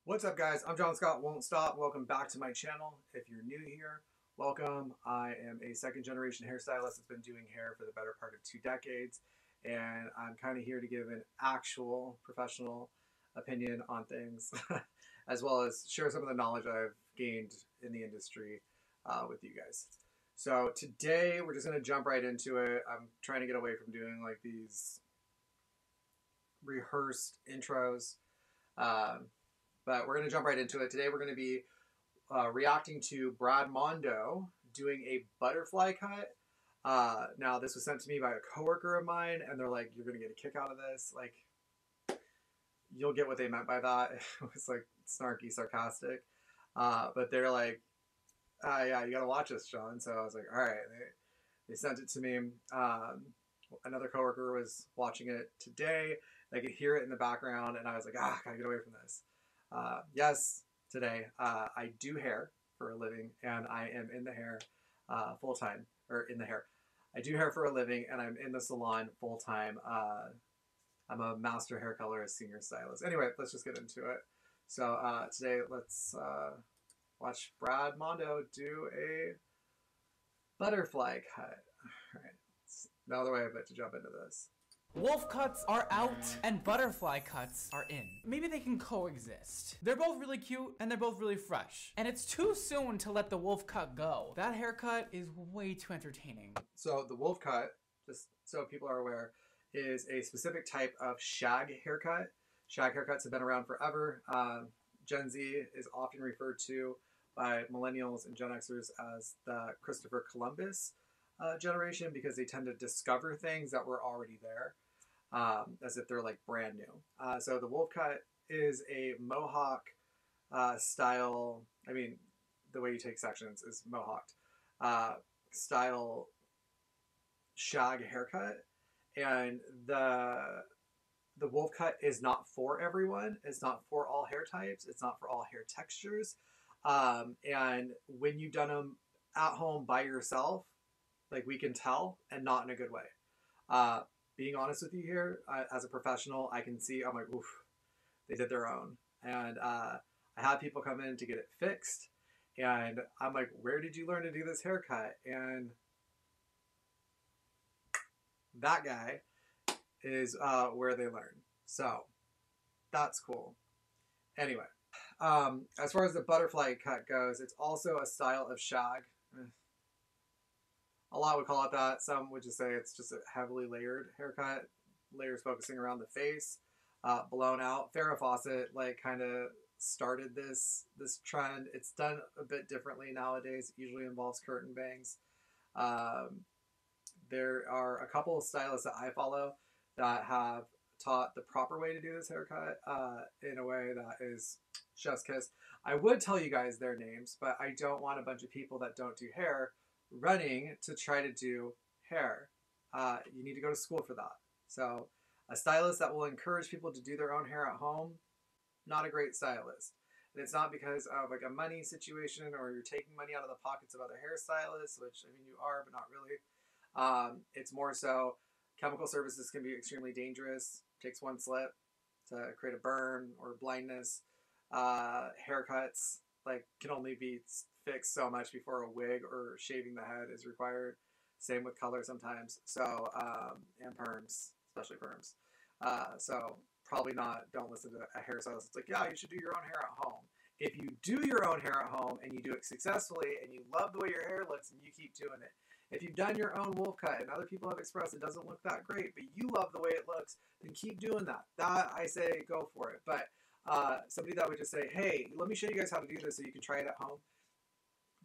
What's up, guys? I'm JonScottWontStop. Welcome back to my channel. If you're new here, welcome. I am a second-generation hairstylist that's been doing hair for the better part of 2 decades, and I'm kind of here to give an actual professional opinion on things, as well as share some of the knowledge I've gained in the industry with you guys. So today, we're just going to jump right into it. I'm trying to get away from doing like these rehearsed intros. But we're going to jump right into it. Today we're going to be reacting to Brad Mondo doing a butterfly cut. Now this was sent to me by a coworker of mine, and they're like, you're going to get a kick out of this. Like, you'll get what they meant by that. It was like snarky, sarcastic. But they're like, yeah, you got to watch this, John. So I was like, all right. They sent it to me. Another coworker was watching it today. I could hear it in the background, and I was like, gotta get away from this. Yes, today I do hair for a living, and I am in the hair full time, or in the hair. I do hair for a living, and I'm in the salon full time. I'm a master hair colorist, senior stylist. Anyway, let's just get into it. So today, let's watch Brad Mondo do a butterfly cut. All right, it's another way I bet to jump into this. Wolf cuts are out and butterfly cuts are in. Maybe they can coexist. They're both really cute and they're both really fresh. And it's too soon to let the wolf cut go. That haircut is way too entertaining. So the wolf cut, just so people are aware, is a specific type of shag haircut. Shag haircuts have been around forever. Gen Z is often referred to by millennials and Gen Xers as the Christopher Columbus generation, because they tend to discover things that were already there. As if they're like brand new. So the wolf cut is a mohawk style. I mean, the way you take sections is mohawked style shag haircut, and the wolf cut is not for everyone. It's not for all hair types. It's not for all hair textures. And when you've done them at home by yourself, like, we can tell, and not in a good way. Being honest with you here, as a professional, I can see, I'm like, oof, they did their own. And I have people come in to get it fixed, and I'm like, where did you learn to do this haircut? And that guy is where they learn. So that's cool. Anyway, as far as the butterfly cut goes, it's also a style of shag. A lot would call it that. Some would just say it's just a heavily layered haircut. Layers focusing around the face, blown out. Farrah Fawcett kind of started this trend. It's done a bit differently nowadays. It usually involves curtain bangs. There are a couple of stylists that I follow that have taught the proper way to do this haircut in a way that is chef's kiss. I would tell you guys their names, but I don't want a bunch of people that don't do hair running to try to do hair. You need to go to school for that. So a stylist that will encourage people to do their own hair at home, not a great stylist. And it's not because of like a money situation, or you're taking money out of the pockets of other hairstylists, which, I mean, you are, but not really. It's more so chemical services can be extremely dangerous. It takes one slip to create a burn or blindness. Haircuts can only be fixed so much before a wig or shaving the head is required. Same with color sometimes. So and perms, especially perms. So probably not. Don't listen to a hairstylist. It's like, yeah, you should do your own hair at home. If you do your own hair at home and you do it successfully and you love the way your hair looks, and you keep doing it. If you've done your own wolf cut and other people have expressed it doesn't look that great, but you love the way it looks, then keep doing that. That, I say, go for it. But somebody that would just say, hey, let me show you guys how to do this so you can try it at home,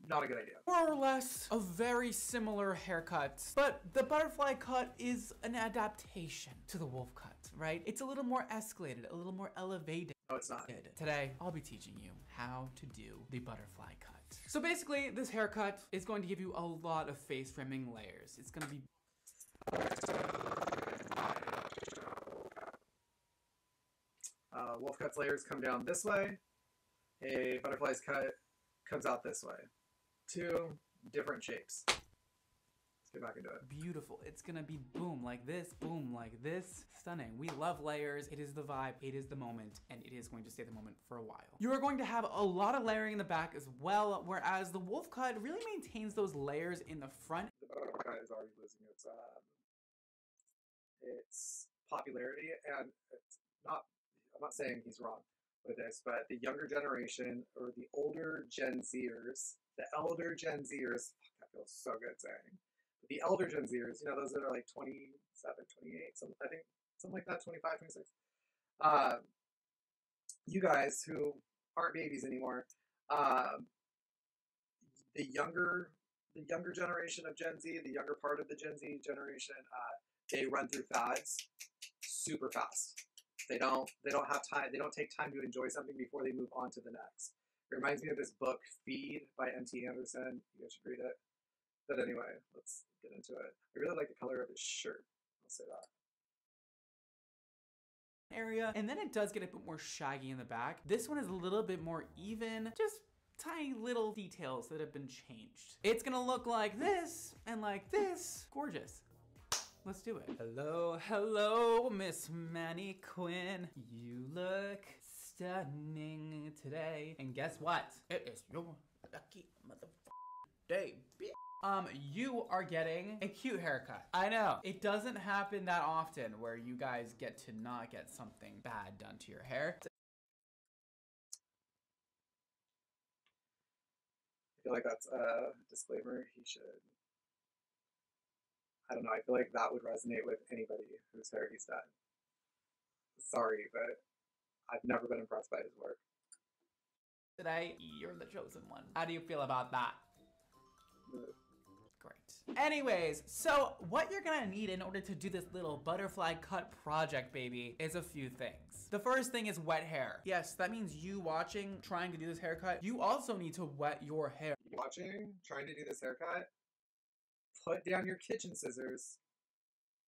not a good idea. More or less a very similar haircut, but the butterfly cut is an adaptation to the wolf cut, right? It's a little more escalated, a little more elevated. No, it's not. Today, I'll be teaching you how to do the butterfly cut. So basically, this haircut is going to give you a lot of face rimming layers. It's going to be... Wolf cut's layers come down this way. A butterfly's cut comes out this way. 2 different shapes. get back into it. Beautiful. It's gonna be boom like this, stunning. We love layers. It is the vibe, it is the moment, and it is going to stay the moment for a while. You are going to have a lot of layering in the back as well, whereas the wolf cut really maintains those layers in the front. The butterfly cut is already losing its popularity, and it's not. I'm not saying he's wrong with this, but the younger generation or the older Gen Zers, the elder Gen Zers, fuck, that feels so good saying. The elder Gen Zers, you know, those that are like 27, 28, I think something like that, 25, 26. You guys who aren't babies anymore, the younger generation of Gen Z, the younger part of the Gen Z generation, they run through fads super fast. They don't have time. They don't take time to enjoy something before they move on to the next. It reminds me of this book, Feed by M.T. Anderson. You guys should read it. But anyway, let's get into it. I really like the color of his shirt. I'll say that. Area, and then it does get a bit more shaggy in the back. This one is a little bit more even, just tiny little details that have been changed. It's gonna look like this and like this. Gorgeous. Let's do it. Hello, hello, Miss Manny Quinn. You look stunning today. And guess what? It is your lucky motherfucking day, bitch. You are getting a cute haircut. I know, it doesn't happen that often where you guys get to not get something bad done to your hair. I feel like that's a disclaimer. He should. I don't know. I feel like that would resonate with anybody whose hair he's done. Sorry, but I've never been impressed by his work. Today, you're the chosen one. How do you feel about that? Great. Anyways, so what you're gonna need in order to do this little butterfly cut project, baby, is a few things. The first thing is wet hair. Yes, that means you watching, trying to do this haircut, you also need to wet your hair. Watching, trying to do this haircut, put down your kitchen scissors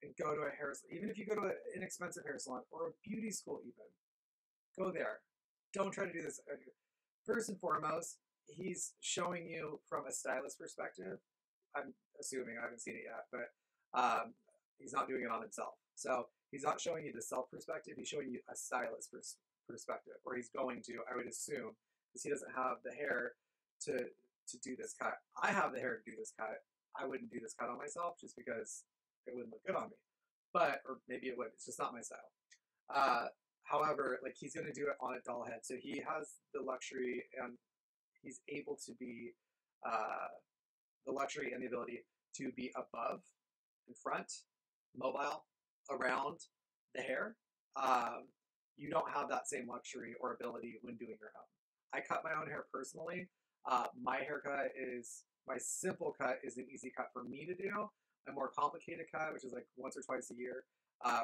and go to a hair salon. Even if you go to an inexpensive hair salon or a beauty school even, go there. Don't try to do this. First and foremost, he's showing you from a stylist perspective. I'm assuming, I haven't seen it yet, but he's not doing it on himself. So he's not showing you the self perspective, he's showing you a stylist perspective, or he's going to, I would assume, because he doesn't have the hair to do this cut. I have the hair to do this cut. I wouldn't do this cut on myself just because it wouldn't look good on me. But, or maybe it would, it's just not my style. However, like, he's going to do it on a doll head. So he has the luxury, and he's able to be, the luxury and the ability to be above, in front, mobile, around the hair. You don't have that same luxury or ability when doing your own. I cut my own hair personally. My haircut is, my simple cut is an easy cut for me to do. A more complicated cut, which is like once or twice a year,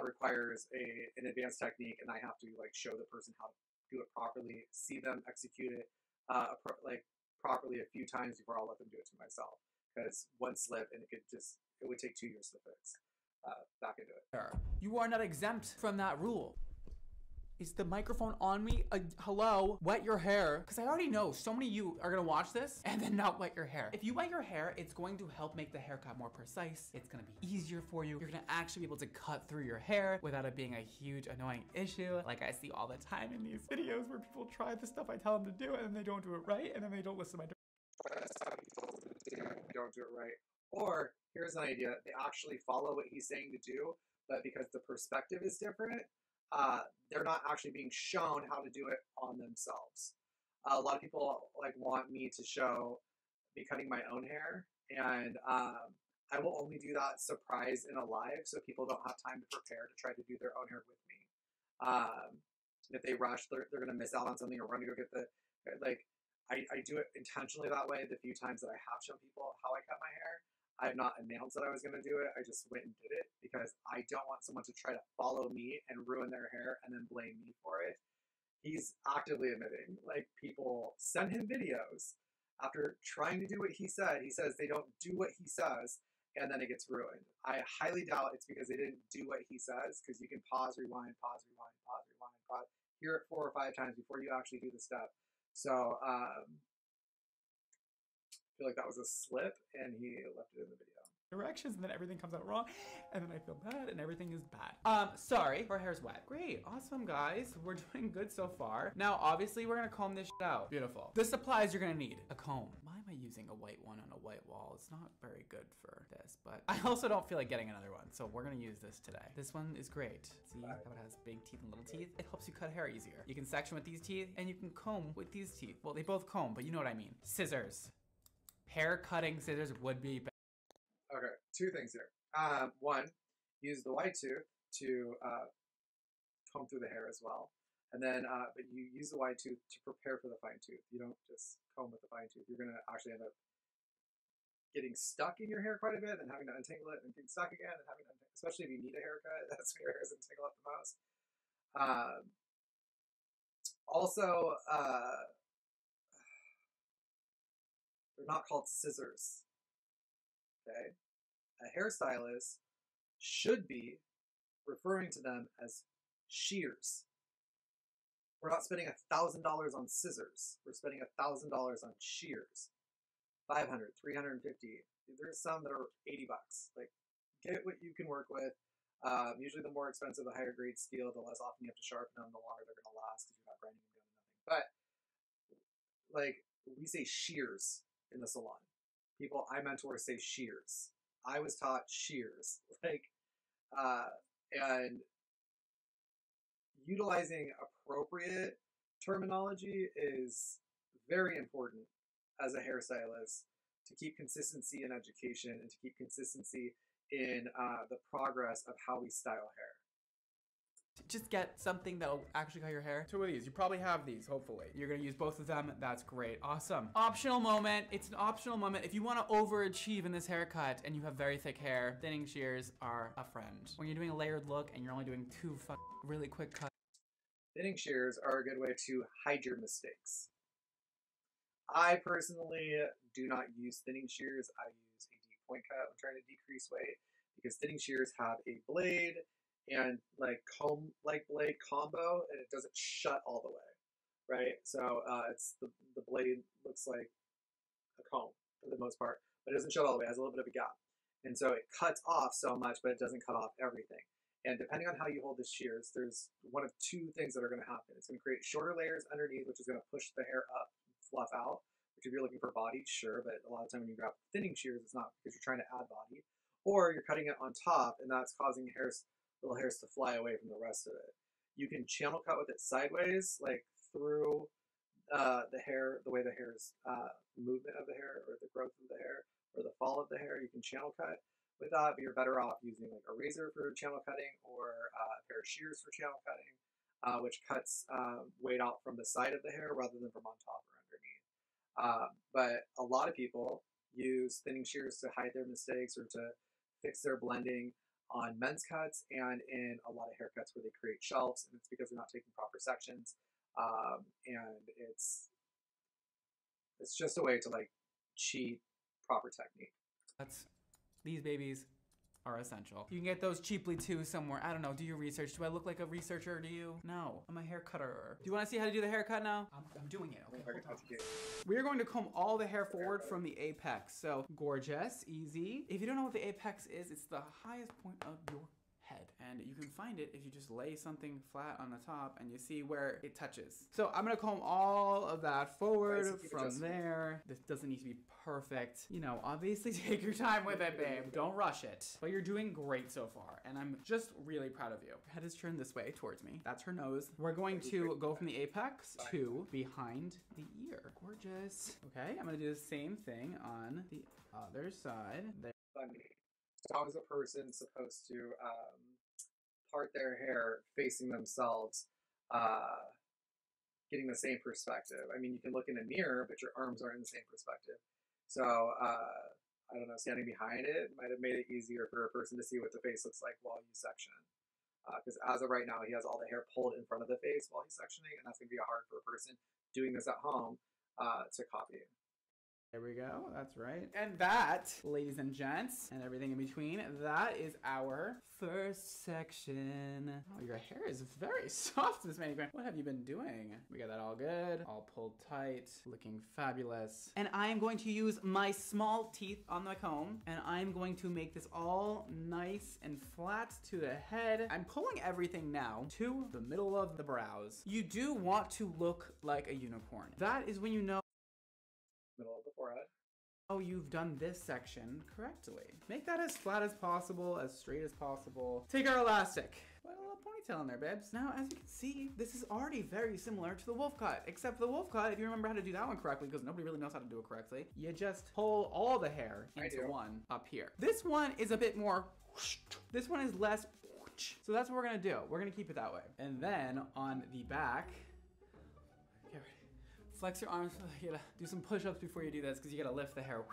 requires an advanced technique, and I have to like show the person how to do it properly, see them execute it properly a few times before I'll let them do it to myself. Because one slip and it would take 2 years to fix. Back into it. You are not exempt from that rule. Is the microphone on me? Hello? Wet your hair. Because I already know so many of you are going to watch this and then not wet your hair. If you wet your hair, it's going to help make the haircut more precise. It's going to be easier for you. You're going to actually be able to cut through your hair without it being a huge annoying issue. Like I see all the time in these videos where people try the stuff I tell them to do and then they don't do it right and then they don't listen to my don't do it right. Or here's an idea: they actually follow what he's saying to do, but because the perspective is different, they're not actually being shown how to do it on themselves. A lot of people like want me to show me cutting my own hair, and I will only do that surprise in a live, so people don't have time to prepare to try to do their own hair with me. If they rush, they're going to miss out on something or run to go get the like. I do it intentionally that way. The few times that I have shown people how I cut my hair, I have not announced that I was going to do it. I just went and did it because I don't want someone to try to follow me and ruin their hair and then blame me for it. He's actively admitting, like, people send him videos after trying to do what he said. He says they don't do what he says, and then it gets ruined. I highly doubt it's because they didn't do what he says, because you can pause, rewind, pause, rewind, pause, rewind, pause. Hear it 4 or 5 times before you actually do the step. So I feel like that was a slip, and he left it in the video. directions, and then everything comes out wrong, and then I feel bad, and everything is bad. Sorry, our hair's wet. Great, awesome, guys. We're doing good so far. Now, obviously, we're gonna comb this shit out. Beautiful. The supplies you're gonna need: a comb. Why am I using a white one on a white wall? It's not very good for this, but I also don't feel like getting another one, so we're gonna use this today. This one is great. See how it has big teeth and little teeth? It helps you cut hair easier. You can section with these teeth, and you can comb with these teeth. Well, they both comb, but you know what I mean. Scissors. Hair cutting scissors would be better. Okay, two things here. One, use the wide tooth to comb through the hair as well. And then, but you use the wide tooth to prepare for the fine tooth. You don't just comb with the fine tooth. You're going to actually end up getting stuck in your hair quite a bit and having to untangle it and getting stuck again and having to untangle, especially if you need a haircut. That's when your hair is entangled up the most. Also, they're not called scissors. Okay? A hairstylist should be referring to them as shears. We're not spending $1,000 on scissors. We're spending $1,000 on shears. 500, 350. There's some that are 80 bucks. Like, get what you can work with. Usually the more expensive, the higher grade steel, the less often you have to sharpen them, the longer they're going to last because you're not grinding them down to nothing. But, like, we say shears in the salon. People I mentor say shears. I was taught shears. And utilizing appropriate terminology is very important as a hairstylist to keep consistency in education and to keep consistency in the progress of how we style hair. Just get something that'll actually cut your hair. Two of these. You probably have these, hopefully. You're gonna use both of them. That's great. Awesome. Optional moment. It's an optional moment. If you want to overachieve in this haircut and you have very thick hair, thinning shears are a friend. When you're doing a layered look and you're only doing two really quick cuts. Thinning shears are a good way to hide your mistakes. I personally do not use thinning shears. I use a deep point cut when trying to decrease weight because thinning shears have a blade and like comb-like blade combo, and it doesn't shut all the way, right? So it's the blade looks like a comb for the most part, but it doesn't shut all the way. It has a little bit of a gap, and so it cuts off so much, but it doesn't cut off everything. And depending on how you hold the shears, there's one of two things that are going to happen. It's going to create shorter layers underneath, which is going to push the hair up, fluff out. Which if you're looking for body, sure, but a lot of time when you grab thinning shears, it's not because you're trying to add body, or you're cutting it on top, and that's causing little hairs to fly away from the rest of it. You can channel cut with it sideways, like through the hair, the way the hair's movement of the hair, or the growth of the hair, or the fall of the hair. You can channel cut with that, but you're better off using like a razor for channel cutting or a pair of shears for channel cutting, which cuts weight out from the side of the hair rather than from on top or underneath. But a lot of people use thinning shears to hide their mistakes or to fix their blending on men's cuts and in a lot of haircuts where they create shelves, and it's because they're not taking proper sections. And it's just a way to like cheat proper technique. These babies are essential. You can get those cheaply too somewhere. I don't know, do your research. Do I look like a researcher to you? No, I'm a hair cutter. Do you want to see how to do the haircut now? I'm doing it, okay? We are going to comb all the hair forward from the apex. So gorgeous, easy. If you don't know what the apex is, it's the highest point of your head. And you can find it if you just lay something flat on the top and you see where it touches. So I'm gonna comb all of that forward from there. This doesn't need to be perfect. You know, obviously take your time with it, babe. Don't rush it. But you're doing great so far, and I'm just really proud of you. Her head is turned this way towards me. That's her nose. We're going to go from the apex to behind the ear. Gorgeous. Okay, I'm gonna do the same thing on the other side. There. How is a person supposed to part their hair facing themselves, getting the same perspective? I mean, you can look in a mirror, but your arms aren't in the same perspective. So, I don't know, standing behind it might have made it easier for a person to see what the face looks like while you section. Because as of right now, he has all the hair pulled in front of the face while he's sectioning, and that's going to be hard for a person doing this at home to copy. There we go, that's right. And that, ladies and gents, and everything in between, that is our first section. Oh, your hair is very soft, Miss Manicure. What have you been doing? We got that all good, all pulled tight, looking fabulous. And I am going to use my small teeth on the comb, and I'm going to make this all nice and flat to the head. I'm pulling everything now to the middle of the brows. You do want to look like a unicorn. That is when you know Middle of the forehead. oh, you've done this section correctly. Make that as flat as possible, as straight as possible. Take our elastic. Put a little ponytail in there, babes. Now, as you can see, this is already very similar to the wolf cut, except for the wolf cut, if you remember how to do that one correctly, because nobody really knows how to do it correctly, you just pull all the hair into one up here. This one is a bit more, this one is less, so that's what we're gonna do. We're gonna keep it that way. And then on the back, flex your arms. You gotta do some push-ups before you do this because you gotta lift the hair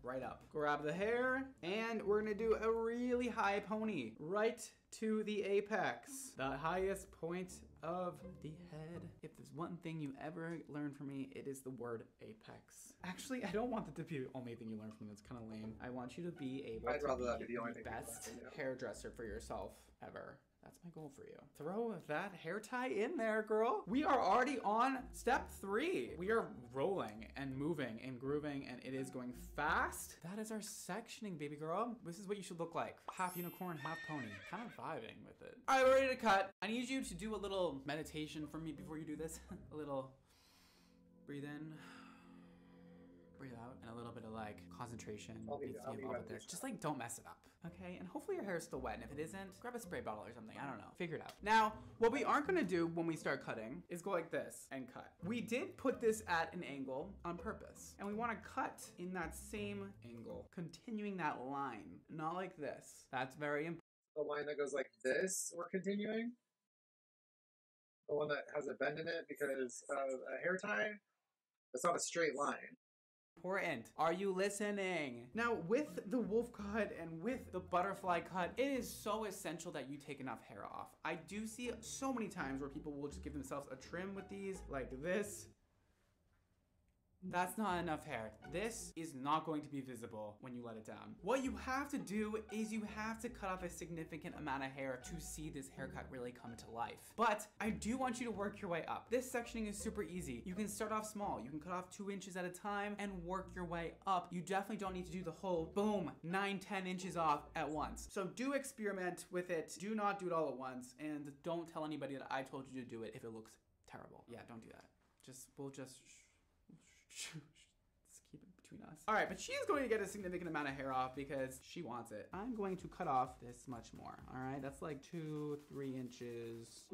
right up. Grab the hair, and we're gonna do a really high pony right to the apex, the highest point of the head. If there's one thing you ever learn from me, it is the word apex. Actually, I don't want that to be the only thing you learn from me. That's kind of lame. I want you to be able to be the best hairdresser for yourself ever. That's my goal for you. Throw that hair tie in there, girl. We are already on step 3. We are rolling and moving and grooving, and it is going fast. That is our sectioning, baby girl. This is what you should look like. Half unicorn, half pony. Kind of vibing with it. All right, we're ready to cut. I need you to do a little meditation for me before you do this. A little breathe in, breathe out, and a little bit of like concentration needs to be involved with this. Just like don't mess it up, okay? And hopefully your hair is still wet, and if it isn't, grab a spray bottle or something. I don't know, figure it out. Now, what we aren't gonna do when we start cutting is go like this and cut. We did put this at an angle on purpose, and we wanna cut in that same angle, continuing that line, not like this. That's very important. The line that goes like this, we're continuing. The one that has a bend in it because of a hair tie. It's not a straight line. Important. Are you listening? Now, with the wolf cut and with the butterfly cut, it is so essential that you take enough hair off. I do see so many times where people will just give themselves a trim with these, like this. That's not enough hair. This is not going to be visible when you let it down. What you have to do is you have to cut off a significant amount of hair to see this haircut really come to life. But I do want you to work your way up. This sectioning is super easy. You can start off small. You can cut off 2 inches at a time and work your way up. You definitely don't need to do the whole boom, 9-10 inches off at once. So do experiment with it. Do not do it all at once, and don't tell anybody that I told you to do it if it looks terrible. Yeah, don't do that. We'll just let's keep it between us. All right, but she's going to get a significant amount of hair off because she wants it. I'm going to cut off this much more. All right, that's like 2-3 inches.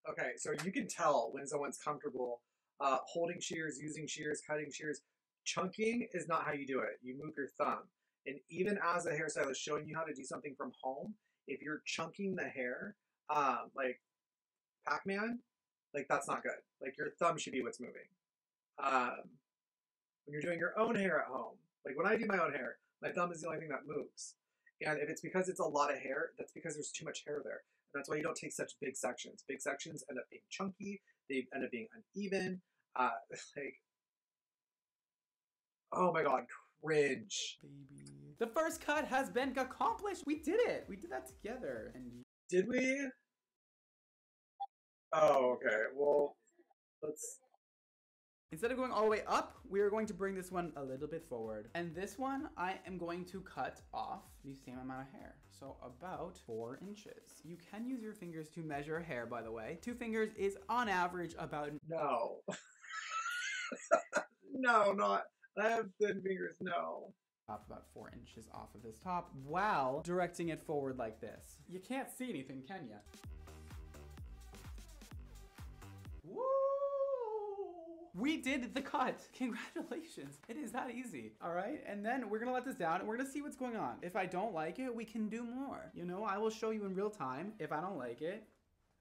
Okay, so you can tell when someone's comfortable holding shears, using shears, cutting shears. Chunking is not how you do it. You move your thumb. And even as a hairstylist showing you how to do something from home, if you're chunking the hair, like Pac-Man, like that's not good. Like your thumb should be what's moving. When you're doing your own hair at home, like when I do my own hair, my thumb is the only thing that moves. And if it's because it's a lot of hair, that's because there's too much hair there. And that's why you don't take such big sections. Big sections end up being chunky. They end up being uneven. Like, oh my God, cringe. Baby. The first cut has been accomplished. We did it. We did that together. And did we? Oh, okay. Well, let's... Instead of going all the way up, we are going to bring this one a little bit forward. And this one, I am going to cut off the same amount of hair. So about 4 inches. You can use your fingers to measure hair, by the way. 2 fingers is on average about... No. No, not... I have thin fingers, no. Off about 4 inches off of this top while directing it forward like this. You can't see anything, can you? Woo! We did the cut. Congratulations. It is that easy. All right. And then we're going to let this down and we're going to see what's going on. If I don't like it, we can do more. You know, I will show you in real time. If I don't like it,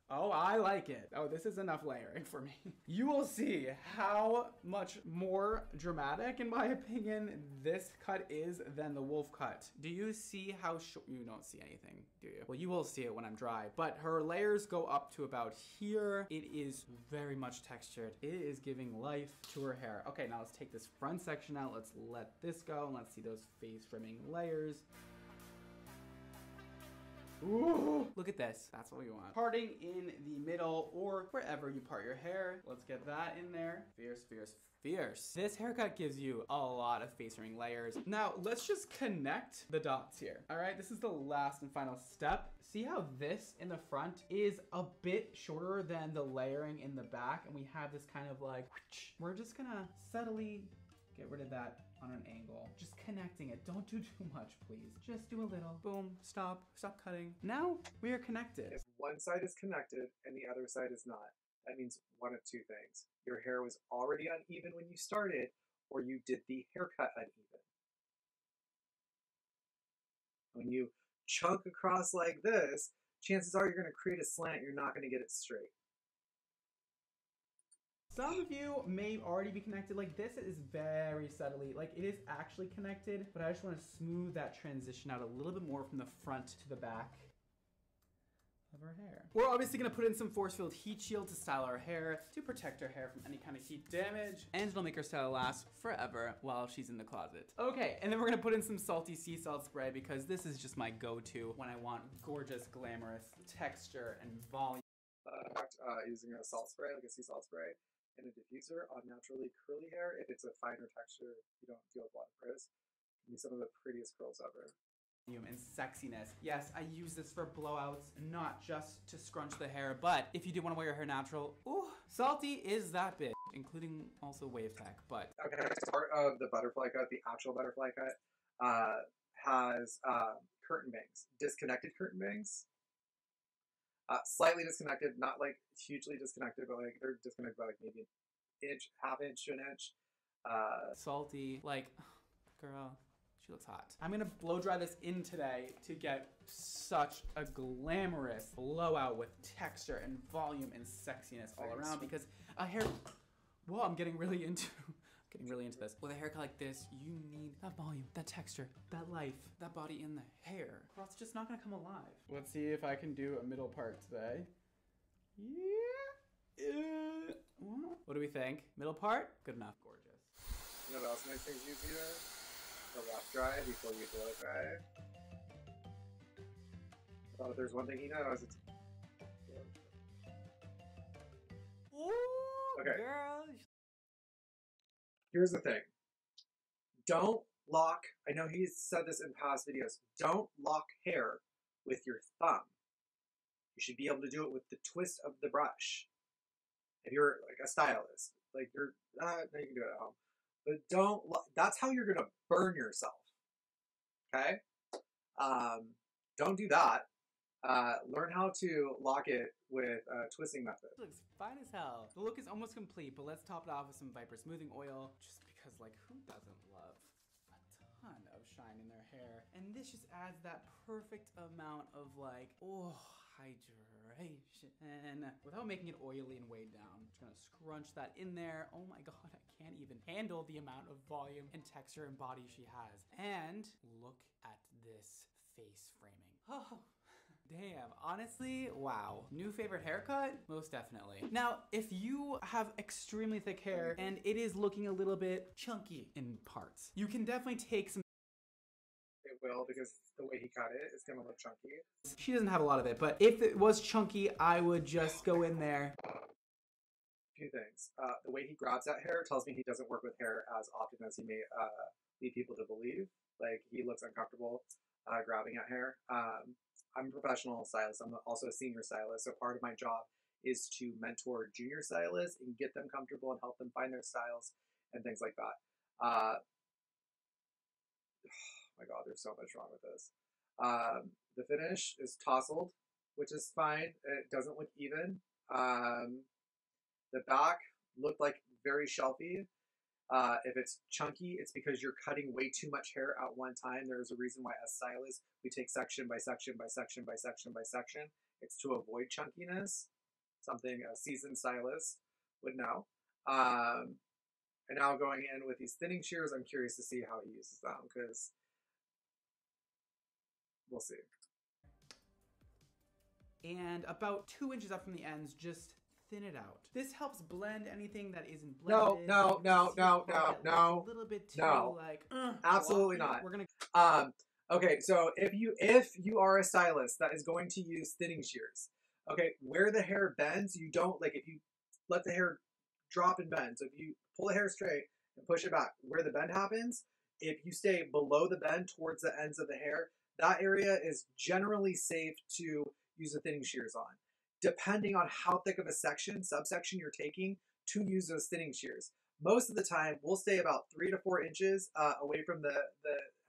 Oh, I like it. Oh, this is enough layering for me. You will see how much more dramatic, in my opinion, this cut is than the wolf cut. Do you see how short? You don't see anything, do you? Well, you will see it when I'm dry, but her layers go up to about here. It is very much textured. It is giving life to her hair. Okay, now let's take this front section out. Let's let this go and let's see those face trimming layers. Ooh, look at this. That's what we want. Parting in the middle or wherever you part your hair. Let's get that in there. Fierce, fierce, fierce. This haircut gives you a lot of face trimming layers. Now, let's just connect the dots here. All right, this is the last and final step. See how this in the front is a bit shorter than the layering in the back, and we have this kind of like, we're just gonna subtly get rid of that on an angle. Just connecting it. Don't do too much, please. Just do a little. Boom. Stop. Stop cutting. Now we are connected. If one side is connected and the other side is not, that means one of two things. Your hair was already uneven when you started, or you did the haircut uneven. When you chunk across like this, chances are you're going to create a slant. You're not going to get it straight. Some of you may already be connected. Like this is very subtly, like it is actually connected, but I just want to smooth that transition out a little bit more from the front to the back of her hair. We're obviously gonna put in some force field heat shield to style our hair, to protect her hair from any kind of heat damage, and it'll make her style last forever while she's in the closet. Okay, and then we're gonna put in some salty sea salt spray because this is just my go-to when I want gorgeous, glamorous texture and volume. Using a salt spray, like a sea salt spray, and a diffuser on naturally curly hair. If it's a finer texture, you don't deal with a lot of frizz. Can be some of the prettiest curls ever. And sexiness. Yes, I use this for blowouts, not just to scrunch the hair, but if you do want to wear your hair natural, ooh, salty is that bitch, including also wave tech, but. Okay, next part of the butterfly cut, the actual butterfly cut, has curtain bangs, disconnected curtain bangs. Slightly disconnected, not like hugely disconnected, but like they're disconnected by like maybe an inch, half inch to an inch. Salty, like, girl, she looks hot. I'm gonna blow dry this in today to get such a glamorous blowout with texture and volume and sexiness all around because a hair, whoa, I'm getting really into this. With a haircut like this, you need that volume, that texture, that life, that body in the hair, or else it's just not gonna come alive. Let's see if I can do a middle part today. Yeah. What do we think? Middle part? Good enough. Gorgeous. You know what else makes things easier? The rough dry before you blow dry. I thought if there's one thing he knows, it's... Ooh, okay. Girl. Here's the thing. Don't lock, I know he's said this in past videos, don't lock hair with your thumb. You should be able to do it with the twist of the brush. If you're like a stylist, like you're, no, you can do it at home. But don't, that's how you're gonna burn yourself. Okay? Don't do that. Learn how to lock it with a twisting method. It looks fine as hell. The look is almost complete, but let's top it off with some Viper smoothing oil, just because like who doesn't love a ton of shine in their hair? And this just adds that perfect amount of like, oh, hydration. Without making it oily and weighed down. I'm just gonna scrunch that in there. Oh my God, I can't even handle the amount of volume and texture and body she has. And look at this face framing. Oh. Damn, honestly, wow. New favorite haircut? Most definitely. Now, if you have extremely thick hair and it is looking a little bit chunky in parts, you can definitely take some. It will, because the way he cut it, it's gonna look chunky. She doesn't have a lot of it, but if it was chunky, I would just go in there. Few things. The way he grabs that hair tells me he doesn't work with hair as often as he may lead people to believe. Like, he looks uncomfortable grabbing at hair. I'm a professional stylist. I'm also a senior stylist, so part of my job is to mentor junior stylists and get them comfortable and help them find their styles and things like that. Oh my God, there's so much wrong with this. The finish is tousled, which is fine. It doesn't look even. The back looked like very shelfy. If it's chunky, it's because you're cutting way too much hair at one time. There's a reason why as stylists, we take section by section by section by section by section. It's to avoid chunkiness. something a seasoned stylist would know. And now going in with these thinning shears, I'm curious to see how he uses them because we'll see. And about 2 inches up from the ends, just thin it out. This helps blend anything that isn't No, blended. no, no, no, no, no, a little bit too no, like absolutely blocky. not. We're gonna Okay, so if you are a stylist that is going to use thinning shears, okay, where the hair bends, you don't like if you let the hair drop and bend. So if you pull the hair straight and push it back, where the bend happens, if you stay below the bend towards the ends of the hair, that area is generally safe to use the thinning shears on. Depending on how thick of a subsection you're taking to use those thinning shears. Most of the time, we'll stay about 3 to 4 inches away from the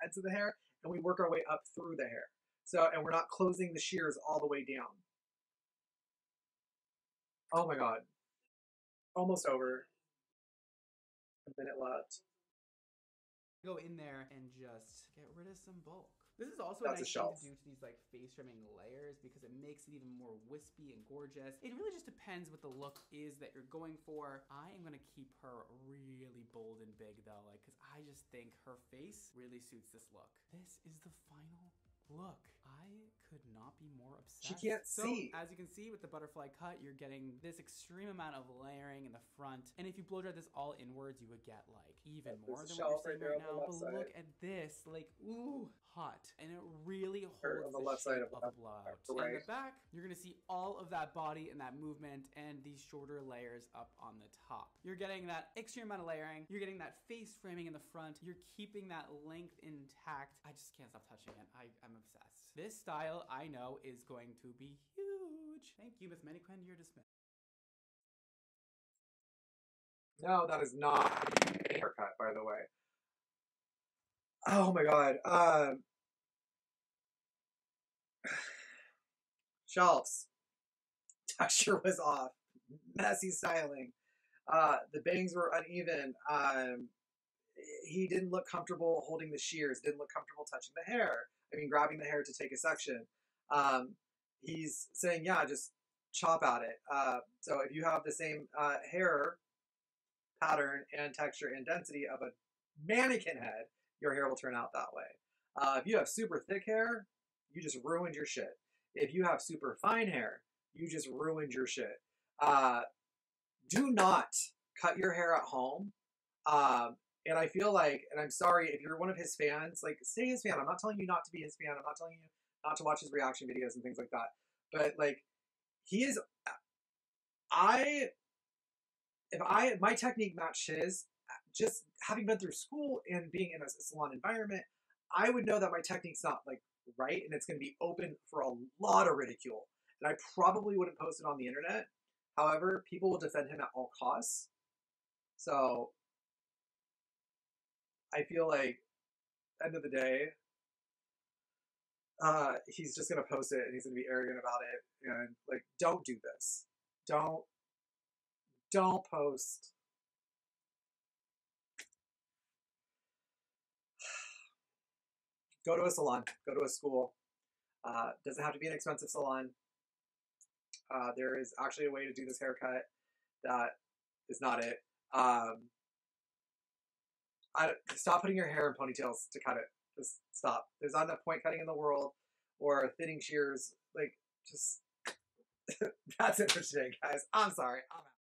ends of the hair, and we work our way up through the hair. So, and we're not closing the shears all the way down. Oh my God. Almost over. A minute left. go in there and just get rid of some bulk. This is also That's a nice a thing shelf. to do to these like face trimming layers because it makes it even more wispy and gorgeous. It really just depends what the look is that you're going for. I am gonna keep her really bold and big though, like, cause I just think her face really suits this look. This is the final look. I could not be more obsessed. She can't see. As you can see with the butterfly cut, you're getting this extreme amount of layering in the front. And if you blow dry this all inwards, you would get like even more than what you're seeing right now. But look at this, like, ooh, hot. And it really holds the shape of the blowout. In the back, you're gonna see all of that body and that movement and these shorter layers up on the top. You're getting that extreme amount of layering. You're getting that face framing in the front. You're keeping that length intact. I just can't stop touching it. I'm obsessed. This style, I know, is going to be huge. Thank you, Miss Maniquin, you're dismissed. No, that is not a haircut, by the way. Oh my God. Shelves. Texture was off. Messy styling. The bangs were uneven. He didn't look comfortable holding the shears. Didn't look comfortable touching the hair. I mean, grabbing the hair to take a section. He's saying, yeah, just chop at it. So if you have the same hair pattern and texture and density of a mannequin head, your hair will turn out that way. If you have super thick hair, you just ruined your shit. If you have super fine hair, you just ruined your shit. Do not cut your hair at home. And I feel like, and I'm sorry if you're one of his fans, like stay his fan. I'm not telling you not to be his fan. I'm not telling you not to watch his reaction videos and things like that. But like, he is, if my technique matched his, just having been through school and being in a salon environment, I would know that my technique's not like right, and it's going to be open for a lot of ridicule. And I probably wouldn't post it on the internet. However, people will defend him at all costs. So I feel like, end of the day, he's just gonna post it and he's gonna be arrogant about it and like, don't do this. Don't post. Go to a salon. Go to a school. Doesn't have to be an expensive salon. There is actually a way to do this haircut that is not it. Stop putting your hair in ponytails to cut it. Just stop. There's not enough point cutting in the world or thinning shears. Like, just, that's it for today, guys. I'm sorry. I'm out.